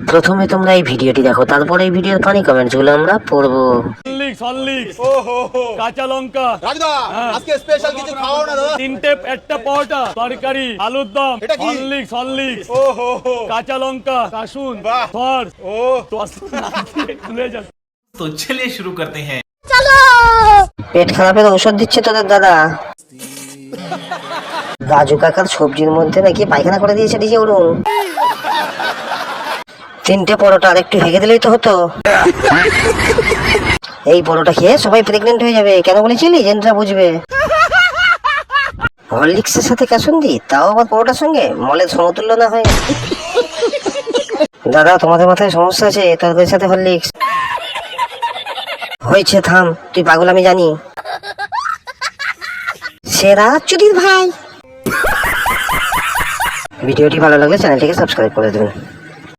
প্রথমে তোমরা এই ভিডিওটি দেখো, তারপরে এই ভিডিওর ফানি কমেন্টস গুলো আমরা পড়বো। কাঁচা লঙ্কা রাজদা আজকে স্পেশাল কিছু খাওয়াও না দাদা। তিনটে একটা পরোটা তরকারি আলুর দম হরলিক্স কাঁচা লঙ্কা কাসুন সর ও तो चलिए शुरू करते हैं। পেট খারাপের ঔষধ দিচ্ছে তোদের দাদা। রাজু কাকার সবজির মধ্যে নাকি পায়খানা করে দিয়েছে ডিজে উড়ুন। তিনটে পরোটা আর একটু হেগে দিলেই তো হতো। এই পরোটা খেয়ে সবাই প্রেগনেন্ট হয়ে যাবে, কেন বলেছিলি? জেনরা বুঝবে। হরলিক্সের সাথে কাসুন্দি, তাও আবার পরোটার সঙ্গে, মলের সমতুল্য না হয়। দাদা তোমাদের মাথায় সমস্যা আছে, তরকারির সাথে হরলিক্স হয়েছে। থাম, তুই পাগল আমি জানি। সেরা চুদির ভাই। ভিডিওটি ভালো লাগলে চ্যানেলটিকে সাবস্ক্রাইব করে দেবেন।